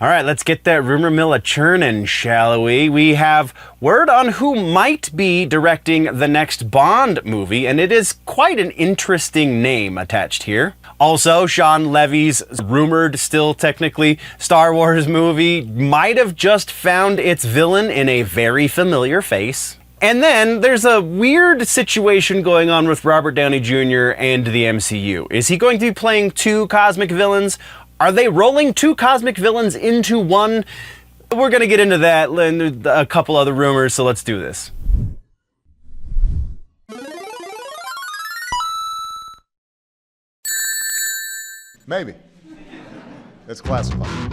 All right, let's get that rumor mill a-churnin', shall we? We have word on who might be directing the next Bond movie, and it is quite an interesting name attached here. Also, Shawn Levy's rumored, still technically, Star Wars movie might have just found its villain in a very familiar face. And then there's a weird situation going on with Robert Downey Jr. and the MCU. Is he going to be playing two cosmic villains? Are they rolling two cosmic villains into one? We're going to get into that and a couple other rumors, so let's do this. Maybe. It's classified.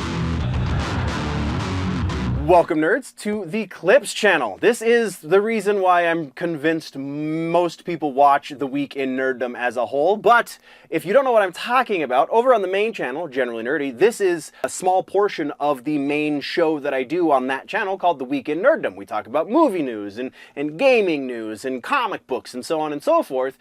Welcome, nerds, to the Clips channel. This is the reason why I'm convinced most people watch The Week in Nerddom as a whole, but if you don't know what I'm talking about, over on the main channel, Generally Nerdy, this is a small portion of the main show that I do on that channel called The Week in Nerddom. We talk about movie news and gaming news and comic books and so on and so forth.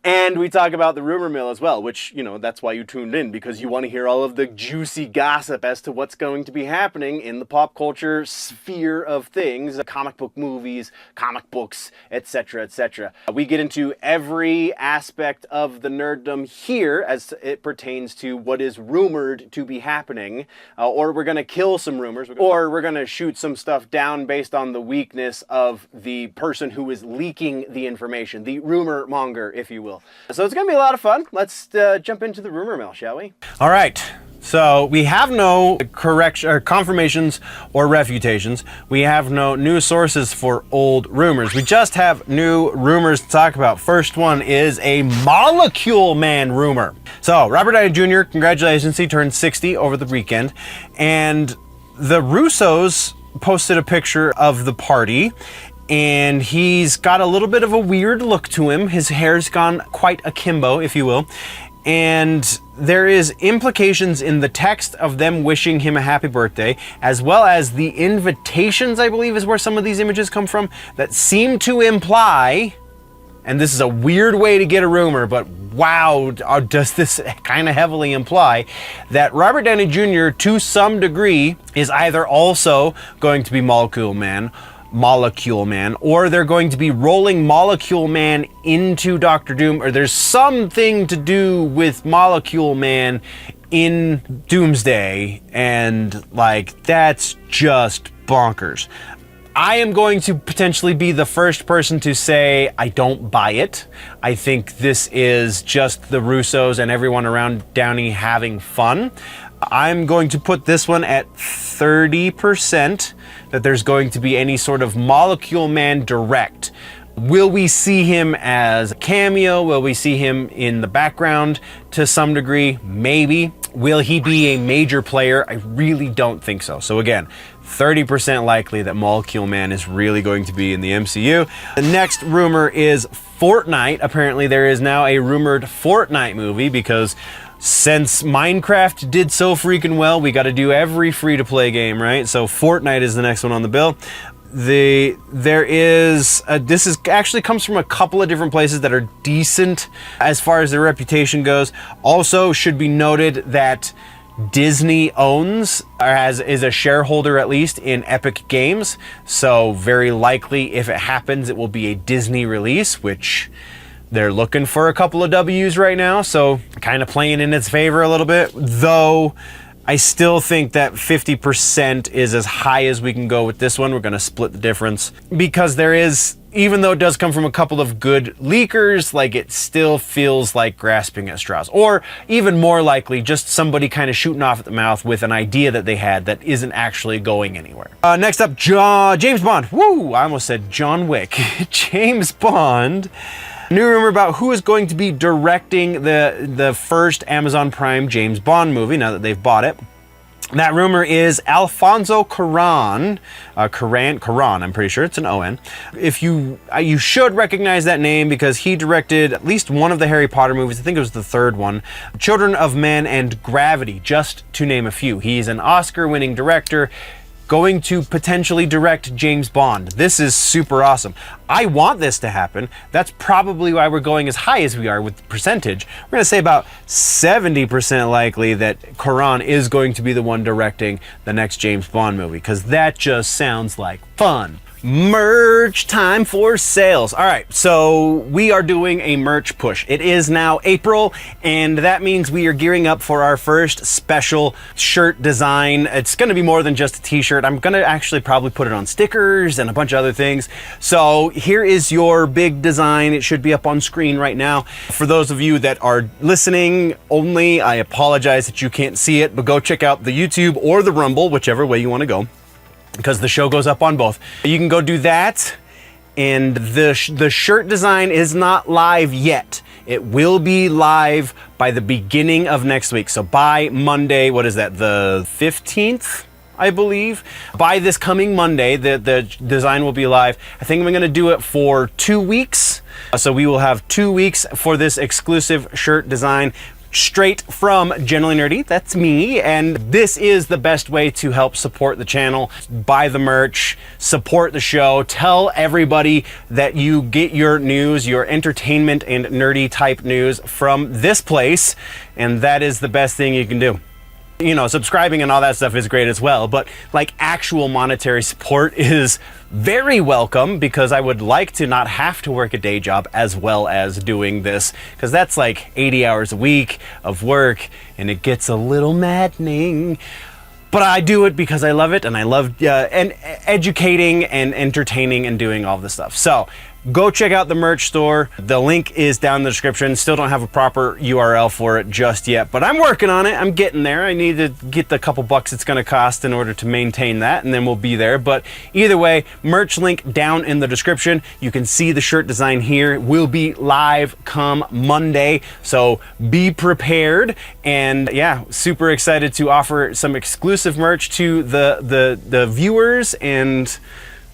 And we talk about the rumor mill as well, which, you know, that's why you tuned in, because you want to hear all of the juicy gossip as to what's going to be happening in the pop culture sphere of things, comic book movies, comic books, etc., etc. We get into every aspect of the nerddom here as it pertains to what is rumored to be happening, or we're going to kill some rumors, or we're going to shoot some stuff down based on the weakness of the person who is leaking the information, the rumor monger, if you will. So it's going to be a lot of fun. Let's jump into the rumor mill, shall we? All right. So we have no confirmations or refutations. We have no new sources for old rumors. We just have new rumors to talk about. First one is a Molecule Man rumor. So Robert Downey Jr., congratulations, he turned 60 over the weekend. And the Russos posted a picture of the party, and he's got a little bit of a weird look to him. His hair's gone quite akimbo, if you will. And there is implications in the text of them wishing him a happy birthday, as well as the invitations, I believe is where some of these images come from, that seem to imply, and this is a weird way to get a rumor, but wow, does this kind of heavily imply that Robert Downey Jr. to some degree is either also going to be Molecule Man, or they're going to be rolling Molecule Man into Doctor Doom, or there's something to do with Molecule Man in Doomsday, and like, that's just bonkers. I am going to potentially be the first person to say I don't buy it. I think this is just the Russos and everyone around Downey having fun. I'm going to put this one at 30% that there's going to be any sort of Molecule Man direct. Will we see him as a cameo? Will we see him in the background to some degree? Maybe. Will he be a major player? I really don't think so. So again, 30% likely that Molecule Man is really going to be in the MCU. The next rumor is Fortnite. Apparently there is now a rumored Fortnite movie, because since Minecraft did so freaking well, we got to do every free-to-play game, right? So Fortnite is the next one on the bill. This actually comes from a couple of different places that are decent as far as their reputation goes. Also should be noted that Disney owns, or is a shareholder at least, in Epic Games. So very likely, if it happens, it will be a Disney release, which they're looking for a couple of W's right now, so kind of playing in its favor a little bit, though I still think that 50% is as high as we can go with this one. We're going to split the difference, because there is, even though it does come from a couple of good leakers, like, it still feels like grasping at straws, or even more likely just somebody kind of shooting off at the mouth with an idea that they had that isn't actually going anywhere. Next up, James Bond. Woo! I almost said John Wick. James Bond. New rumor about who is going to be directing the first Amazon Prime James Bond movie now that they've bought it. That rumor is Alfonso Cuaron. Cuaron, I'm pretty sure it's an O-N. If you should recognize that name, because he directed at least one of the Harry Potter movies. I think it was the third one, Children of Men and Gravity, just to name a few. He's an Oscar-winning director. going to potentially direct James Bond. This is super awesome. I want this to happen. That's probably why we're going as high as we are with the percentage. We're going to say about 70% likely that Cuaron is going to be the one directing the next James Bond movie, because that just sounds like fun. Merch time for sales. All right, so we are doing a merch push. It is now April, and that means we are gearing up for our first special shirt design. It's going to be more than just a t-shirt. I'm going to actually probably put it on stickers and a bunch of other things. So here is your big design. It should be up on screen right now. For those of you that are listening only, I apologize that you can't see it, but go check out the YouTube or the Rumble, whichever way you want to go, because the show goes up on both. You can go do that, and the shirt design is not live yet. It will be live by the beginning of next week. So by Monday, what is that, the 15th, I believe? By this coming Monday, the design will be live. I think I'm gonna do it for 2 weeks. So we will have 2 weeks for this exclusive shirt design, straight from Generally Nerdy. That's me, and this is the best way to help support the channel. Buy the merch, support the show, tell everybody that you get your news, your entertainment and nerdy type news from this place, and that is the best thing you can do. You know, subscribing and all that stuff is great as well, but like actual monetary support is very welcome, because I would like to not have to work a day job as well as doing this, because that's like 80 hours a week of work and it gets a little maddening. But I do it because I love it, and I love and educating and entertaining and doing all this stuff. So go check out the merch store. The link is down in the description. Still don't have a proper URL for it just yet, but I'm working on it. I'm getting there. I need to get the couple bucks it's going to cost in order to maintain that, and then we'll be there. But either way, merch link down in the description. You can see the shirt design here. It will be live come Monday, so be prepared. And yeah, super excited to offer some exclusive merch to the viewers, and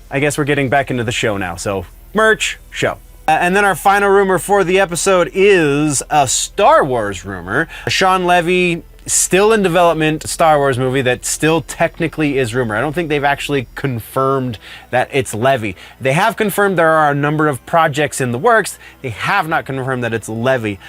I guess we're getting back into the show now. So merch, show. And then our final rumor for the episode is a Star Wars rumor. Shawn Levy, still in development, Star Wars movie that still technically is rumor. I don't think they've actually confirmed that it's Levy. They have confirmed there are a number of projects in the works. They have not confirmed that it's Levy.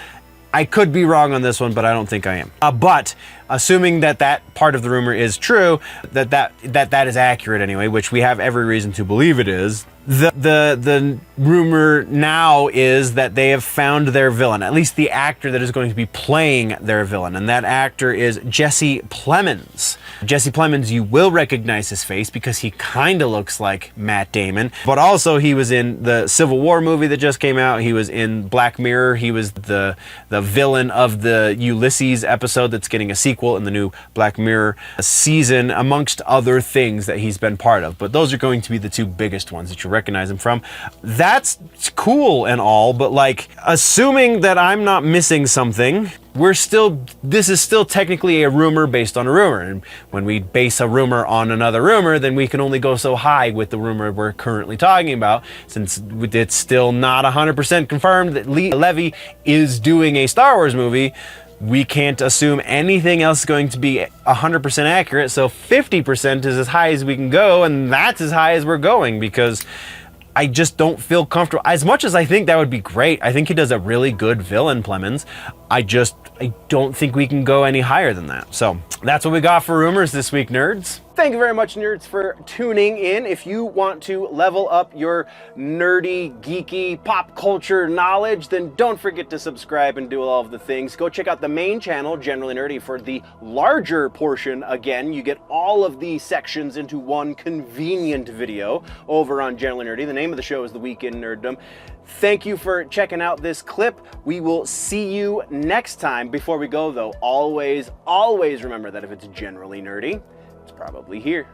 I could be wrong on this one, but I don't think I am. But assuming that that part of the rumor is true, that is accurate anyway, which we have every reason to believe it is, the rumor now is that they have found their villain, at least the actor that is going to be playing their villain, and that actor is Jesse Plemons. Jesse Plemons, you will recognize his face because he kind of looks like Matt Damon, but also he was in the Civil War movie that just came out. He was in Black Mirror. He was the villain of the Ulysses episode that's getting a sequel in the new Black Mirror season, amongst other things that he's been part of. But those are going to be the two biggest ones that you recognize him from. That's cool and all, but like, assuming that I'm not missing something, this is still technically a rumor based on a rumor. And when we base a rumor on another rumor, then we can only go so high with the rumor we're currently talking about. Since it's still not 100% confirmed that Levy is doing a Star Wars movie, we can't assume anything else is going to be 100% accurate. So 50% is as high as we can go, and that's as high as we're going, because I just don't feel comfortable. As much as I think that would be great, I think he does a really good villain, Plemons, I don't think we can go any higher than that. So that's what we got for rumors this week, nerds. Thank you very much, nerds, for tuning in. If you want to level up your nerdy, geeky, pop culture knowledge, then don't forget to subscribe and do all of the things. Go check out the main channel, Generally Nerdy, for the larger portion. Again, you get all of the sections into one convenient video over on Generally Nerdy. The name of the show is The Week in Nerddom. Thank you for checking out this clip. We will see you next time. Before we go, though, always remember that if it's generally nerdy, it's probably here.